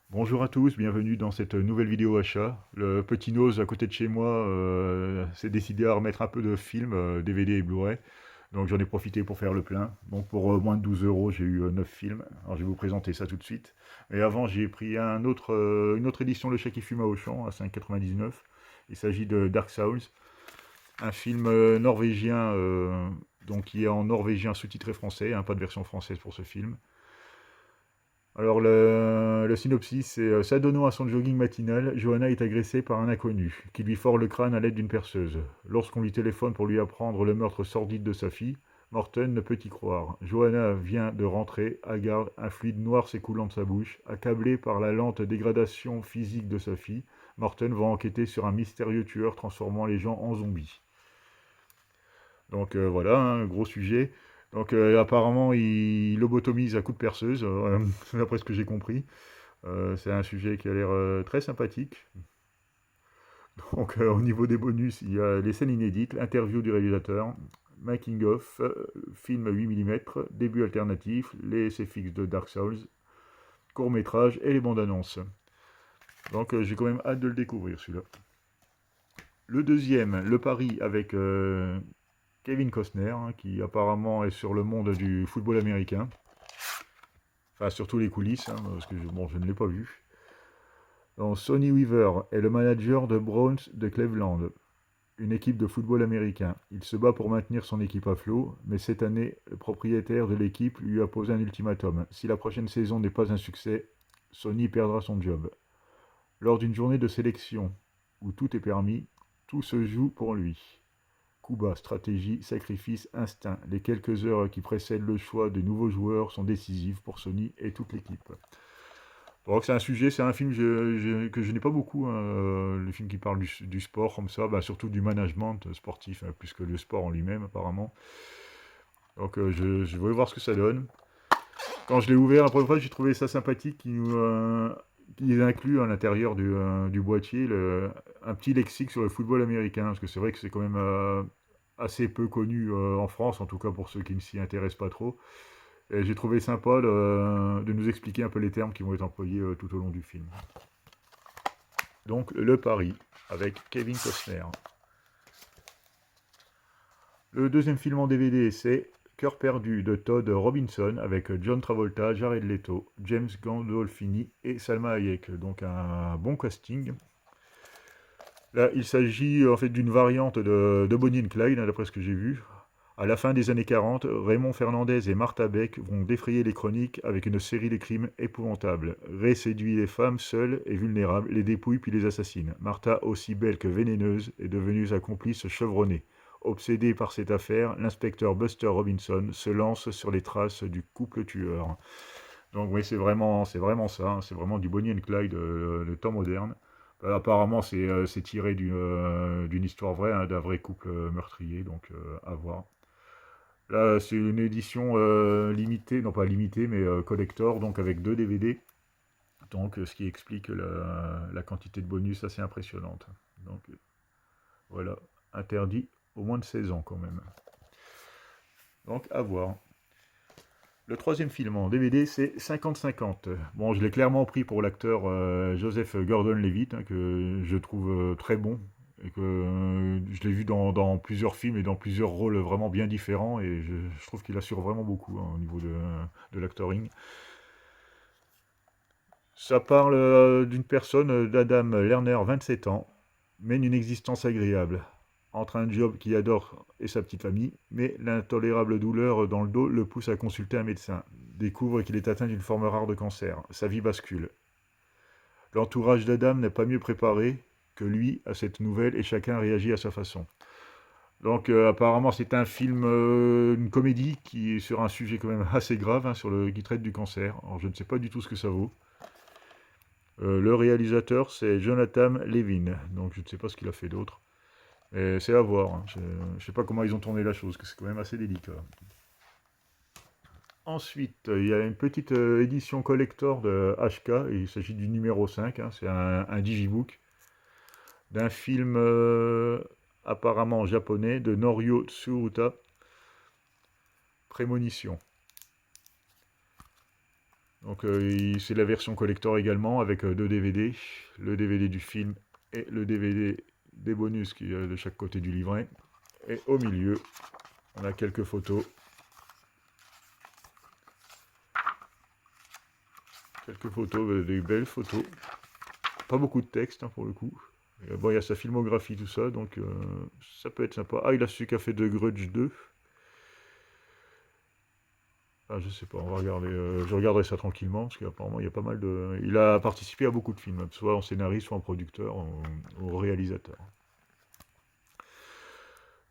Bonjour à tous, bienvenue dans cette nouvelle vidéo achat. Le petit Nose à côté de chez moi s'est décidé à remettre un peu de films, DVD et Blu-ray. Donc j'en ai profité pour faire le plein. Donc pour moins de 12 euros, j'ai eu 9 films. Alors je vais vous présenter ça tout de suite. Mais avant, j'ai pris une autre édition de Chat qui fume à Auchan à 5,99. Il s'agit de Dark Souls, un film norvégien, donc qui est en norvégien sous-titré français, hein, pas de version française pour ce film. Alors, le synopsis, c'est s'adonnant à son jogging matinal, Johanna est agressée par un inconnu, qui lui ford le crâne à l'aide d'une perceuse. Lorsqu'on lui téléphone pour lui apprendre le meurtre sordide de sa fille, Morten ne peut y croire. Johanna vient de rentrer, hagarde, un fluide noir s'écoulant de sa bouche. Accablé par la lente dégradation physique de sa fille, Morten va enquêter sur un mystérieux tueur transformant les gens en zombies. Donc voilà, un gros sujet. Donc apparemment, il lobotomise à coups de perceuse, d'après ce que j'ai compris. C'est un sujet qui a l'air très sympathique. Donc au niveau des bonus, il y a les scènes inédites, l'interview du réalisateur, making of, film 8 mm, début alternatif, les SFX de Dark Souls, court métrage et les bandes annonces. Donc j'ai quand même hâte de le découvrir celui-là. Le deuxième, Le Pari avec Kevin Costner, hein, qui apparemment est sur le monde du football américain. Enfin, surtout les coulisses, hein, parce que bon, je ne l'ai pas vu. Donc, Sonny Weaver est le manager de Browns de Cleveland, une équipe de football américain. Il se bat pour maintenir son équipe à flot, mais cette année, le propriétaire de l'équipe lui a posé un ultimatum. Si la prochaine saison n'est pas un succès, Sonny perdra son job. Lors d'une journée de sélection où tout est permis, tout se joue pour lui. Coup bas, stratégie, sacrifice, instinct. Les quelques heures qui précèdent le choix de nouveaux joueurs sont décisives pour Sony et toute l'équipe. Donc c'est un sujet, c'est un film que je n'ai pas beaucoup, hein, les films qui parlent du sport comme ça, bah, surtout du management sportif, hein, plus que le sport en lui-même apparemment. Donc je vais voir ce que ça donne. Quand je l'ai ouvert la première fois, j'ai trouvé ça sympathique qu'ils incluent à l'intérieur du boîtier un petit lexique sur le football américain, parce que c'est vrai que c'est quand même assez peu connu en France, en tout cas pour ceux qui ne s'y intéressent pas trop. Et j'ai trouvé sympa de nous expliquer un peu les termes qui vont être employés tout au long du film. Donc, Le Pari, avec Kevin Costner. Le deuxième film en DVD, c'est Cœur perdu de Todd Robinson, avec John Travolta, Jared Leto, James Gandolfini et Salma Hayek. Donc, un bon casting. Là, il s'agit en fait d'une variante de Bonnie and Clyde, hein, d'après ce que j'ai vu. À la fin des années 40, Raymond Fernandez et Martha Beck vont défrayer les chroniques avec une série de crimes épouvantables. Ray séduit les femmes seules et vulnérables, les dépouille puis les assassine. Martha, aussi belle que vénéneuse, est devenue sa complice chevronnée. Obsédé par cette affaire, l'inspecteur Buster Robinson se lance sur les traces du couple tueur. Donc oui, c'est vraiment ça, hein, c'est vraiment du Bonnie and Clyde de temps moderne. Apparemment, c'est tiré d'une histoire vraie, hein, d'un vrai couple meurtrier, donc à voir. Là, c'est une édition limitée, non pas limitée, mais collector, donc avec 2 DVD. Donc, ce qui explique la quantité de bonus assez impressionnante. Donc, voilà, interdit au moins de 16 ans quand même. Donc, à voir. Le troisième film en DVD, c'est 50-50. Bon, je l'ai clairement pris pour l'acteur Joseph Gordon-Levitt, hein, que je trouve très bon. Et que je l'ai vu dans plusieurs films et dans plusieurs rôles vraiment bien différents. Et je trouve qu'il assure vraiment beaucoup, hein, au niveau de l'actoring. Ça parle d'une personne, d'Adam Lerner, 27 ans, mène une existence agréable, entre un job qu'il adore et sa petite famille, mais l'intolérable douleur dans le dos le pousse à consulter un médecin. Découvre qu'il est atteint d'une forme rare de cancer. Sa vie bascule. L'entourage d'Adam n'est pas mieux préparé que lui à cette nouvelle et chacun réagit à sa façon. Donc apparemment c'est un film, une comédie qui est sur un sujet quand même assez grave, hein, qui traite du cancer. Alors je ne sais pas du tout ce que ça vaut. Le réalisateur, c'est Jonathan Levin, donc je ne sais pas ce qu'il a fait d'autre. Mais c'est à voir, hein. Je ne sais pas comment ils ont tourné la chose, que c'est quand même assez délicat. Ensuite, il y a une petite édition collector de HK, et il s'agit du numéro 5, hein, c'est un digibook, d'un film apparemment japonais de Norio Tsuruta, Prémonition. Donc c'est la version collector également avec deux DVD, le DVD du film et le DVD des bonus qui est de chaque côté du livret. Et au milieu, on a quelques photos. Quelques photos, des belles photos. Pas beaucoup de texte hein, pour le coup. Et, bon, il y a sa filmographie, tout ça, donc ça peut être sympa. Ah, il a celui qui a fait de Grudge 2. Ah, je sais pas, on va regarder. Je regarderai ça tranquillement, parce qu'apparemment, il y a pas mal de. Il a participé à beaucoup de films, soit en scénariste, soit en producteur, ou réalisateur.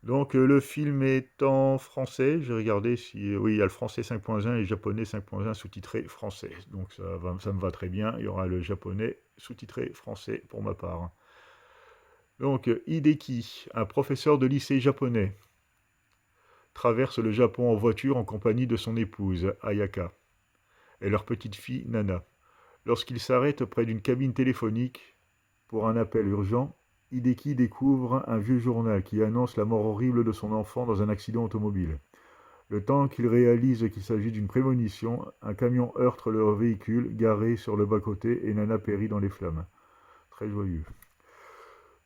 Donc, le film est en français. J'ai regardé si. Oui, il y a le français 5.1 et le japonais 5.1 sous-titré français. Donc, ça me va très bien. Il y aura le japonais sous-titré français pour ma part. Donc, Hideki, un professeur de lycée japonais, traverse le Japon en voiture en compagnie de son épouse, Ayaka, et leur petite fille, Nana. Lorsqu'il s'arrête près d'une cabine téléphonique pour un appel urgent, Hideki découvre un vieux journal qui annonce la mort horrible de son enfant dans un accident automobile. Le temps qu'il réalise qu'il s'agit d'une prémonition, un camion heurte leur véhicule garé sur le bas-côté et Nana périt dans les flammes. Très joyeux.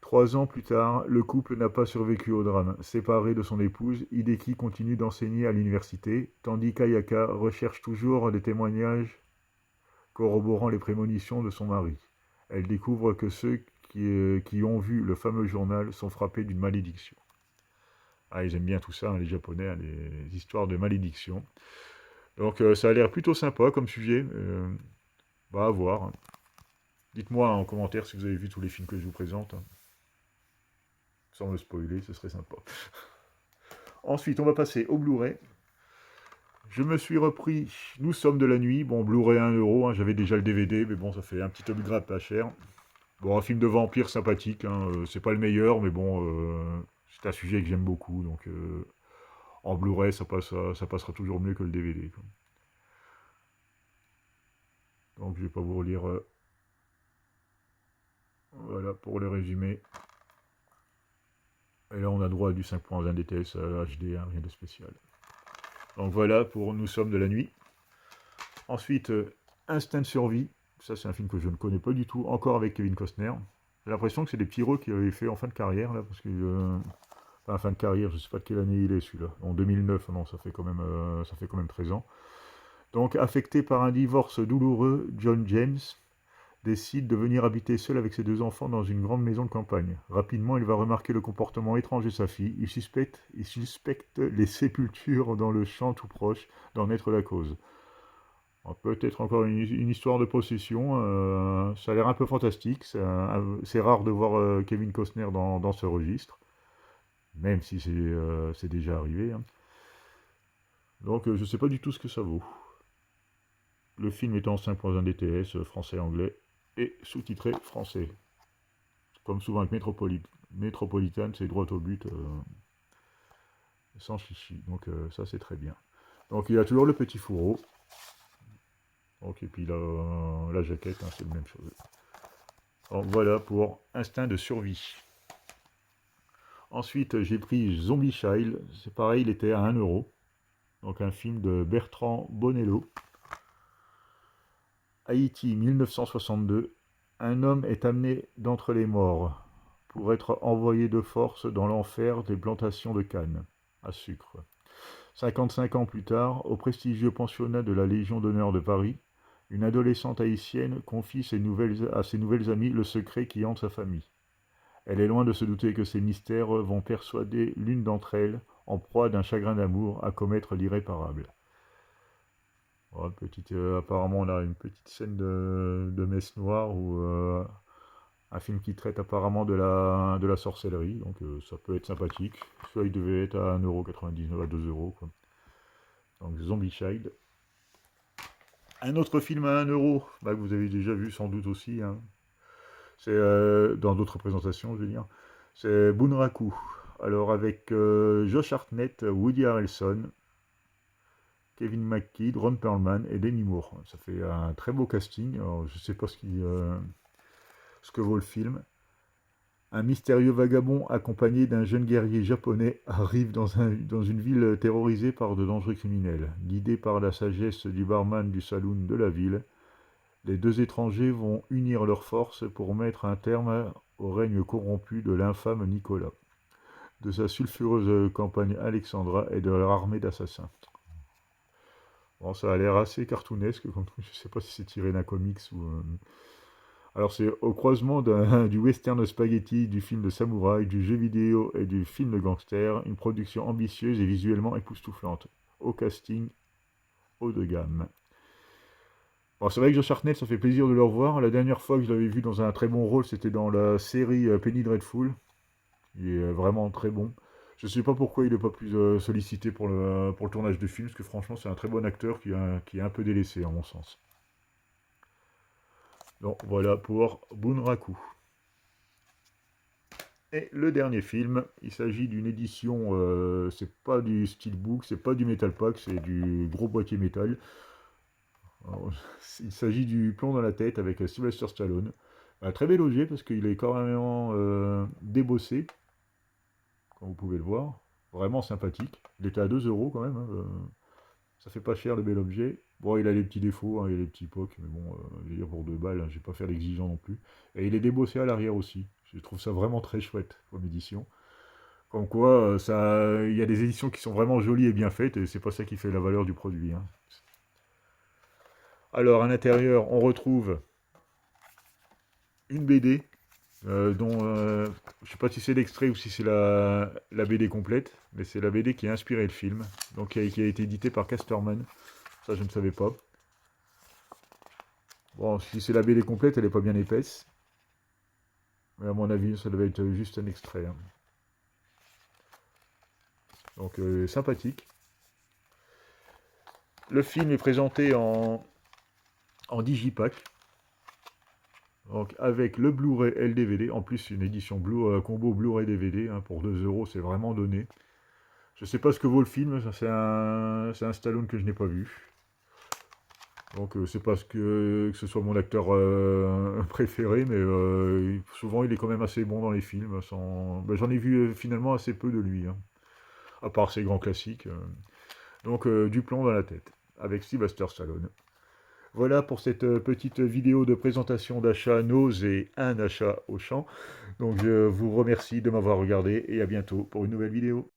3 ans plus tard, le couple n'a pas survécu au drame. Séparé de son épouse, Hideki continue d'enseigner à l'université, tandis qu'Ayaka recherche toujours des témoignages corroborant les prémonitions de son mari. Elle découvre que ceux qui ont vu le fameux journal sont frappés d'une malédiction. Ah, ils aiment bien tout ça, hein, les Japonais, hein, les histoires de malédiction. Donc ça a l'air plutôt sympa comme sujet. Bah, à voir, hein. Dites-moi en commentaire si vous avez vu tous les films que je vous présente, hein. Sans me spoiler, ce serait sympa. Ensuite, on va passer au Blu-ray. Je me suis repris Nous sommes de la nuit. Bon, Blu-ray 1€, hein, j'avais déjà le DVD, mais bon, ça fait un petit upgrade pas cher. Bon, un film de vampire sympathique, hein, c'est pas le meilleur, mais bon, c'est un sujet que j'aime beaucoup, donc en Blu-ray, ça passera toujours mieux que le DVD, quoi. Donc je vais pas vous relire, voilà, pour le résumé. Et là, on a droit à du 5.1 DTS HD, hein, rien de spécial. Donc voilà pour Nous sommes de la nuit. Ensuite, Instinct de survie. Ça, c'est un film que je ne connais pas du tout, encore avec Kevin Costner. J'ai l'impression que c'est des petits rôles qu'il avait fait en fin de carrière, là, parce que... enfin, fin de carrière, je ne sais pas de quelle année il est, celui-là. En 2009, non, ça fait quand même 13 ans. Donc, affecté par un divorce douloureux, John James décide de venir habiter seul avec ses 2 enfants dans une grande maison de campagne. Rapidement, il va remarquer le comportement étrange de sa fille. Il suspecte les sépultures dans le champ tout proche d'en être la cause. Peut-être encore une histoire de possession. Ça a l'air un peu fantastique. C'est rare de voir Kevin Costner dans ce registre, même si c'est déjà arrivé, hein. Donc je ne sais pas du tout ce que ça vaut. Le film est en 5.1 DTS, français-anglais, et sous-titré français. Comme souvent avec Metropolitan, c'est droit au but, sans chichi. Donc ça c'est très bien. Donc il y a toujours le petit fourreau. Donc, et puis la jaquette, hein, c'est la même chose. Donc voilà pour Instinct de survie. Ensuite, j'ai pris Zombie Child. C'est pareil, il était à 1€. Donc un film de Bertrand Bonello. Haïti, 1962. Un homme est amené d'entre les morts pour être envoyé de force dans l'enfer des plantations de canne à sucre. 55 ans plus tard, au prestigieux pensionnat de la Légion d'honneur de Paris, une adolescente haïtienne confie à ses nouvelles amies le secret qui hante sa famille. Elle est loin de se douter que ces mystères vont persuader l'une d'entre elles, en proie d'un chagrin d'amour, à commettre l'irréparable. Voilà, apparemment, on a une petite scène de messe noire ou un film qui traite apparemment de la sorcellerie, donc ça peut être sympathique. Soit il devait être à 1,99€, à 2€, quoi. Donc Zombie Child. Un autre film à 1€, bah, que vous avez déjà vu sans doute aussi, hein. C'est dans d'autres présentations, je veux dire. C'est Bunraku. Alors avec Josh Hartnett, Woody Harrelson, Kevin McKidd, Ron Perlman et Demi Moore. Ça fait un très beau casting. Alors, je ne sais pas ce que vaut le film. Un mystérieux vagabond accompagné d'un jeune guerrier japonais arrive dans une ville terrorisée par de dangereux criminels. Guidés par la sagesse du barman du saloon de la ville, les deux étrangers vont unir leurs forces pour mettre un terme au règne corrompu de l'infâme Nicolas, de sa sulfureuse campagne Alexandra et de leur armée d'assassins. Bon, ça a l'air assez cartoonesque, je ne sais pas si c'est tiré d'un comics ou... Alors c'est au croisement du western spaghetti, du film de samouraï, du jeu vidéo et du film de gangster, une production ambitieuse et visuellement époustouflante. Au casting, haut de gamme. Bon, c'est vrai que Josh Hartnett, ça fait plaisir de le revoir. La dernière fois que je l'avais vu dans un très bon rôle, c'était dans la série Penny Dreadful. Il est vraiment très bon. Je ne sais pas pourquoi il n'est pas plus sollicité pour le tournage de film, parce que franchement, c'est un très bon acteur qui est un peu délaissé, à mon sens. Donc voilà pour Bunraku. Et le dernier film, il s'agit d'une édition, c'est pas du steelbook, c'est pas du metal pack, c'est du gros boîtier métal. Alors, il s'agit du Plomb dans la tête avec Sylvester Stallone. Un très bel objet parce qu'il est carrément débossé, comme vous pouvez le voir. Vraiment sympathique. Il était à 2 euros quand même, hein, ça fait pas cher le bel objet. Bon, il a des petits défauts, hein, il a des petits pocs, mais bon, je veux dire pour 2 balles, hein, je vais pas faire l'exigeant non plus. Et il est débossé à l'arrière aussi. Je trouve ça vraiment très chouette comme édition. Comme quoi, il y a des éditions qui sont vraiment jolies et bien faites, et c'est pas ça qui fait la valeur du produit, hein. Alors, à l'intérieur, on retrouve une BD, dont, je sais pas si c'est l'extrait ou si c'est la BD complète, mais c'est la BD qui a inspiré le film, donc qui a été édité par Casterman. Ça, je ne savais pas. Bon, si c'est la BD complète, elle n'est pas bien épaisse. Mais à mon avis, ça devait être juste un extrait, hein. Donc, sympathique. Le film est présenté en digipack. Donc, avec le Blu-ray et le DVD. En plus, une édition combo Blu-ray DVD, hein, pour 2 euros, c'est vraiment donné. Je sais pas ce que vaut le film, c'est un Stallone que je n'ai pas vu. Donc c'est pas que ce soit mon acteur préféré, mais souvent il est quand même assez bon dans les films. Ben, j'en ai vu finalement assez peu de lui, hein, à part ses grands classiques. Donc du plomb dans la tête, avec Sylvester Stallone. Voilà pour cette petite vidéo de présentation d'achat Nose et un achat au champ. Donc je vous remercie de m'avoir regardé et à bientôt pour une nouvelle vidéo.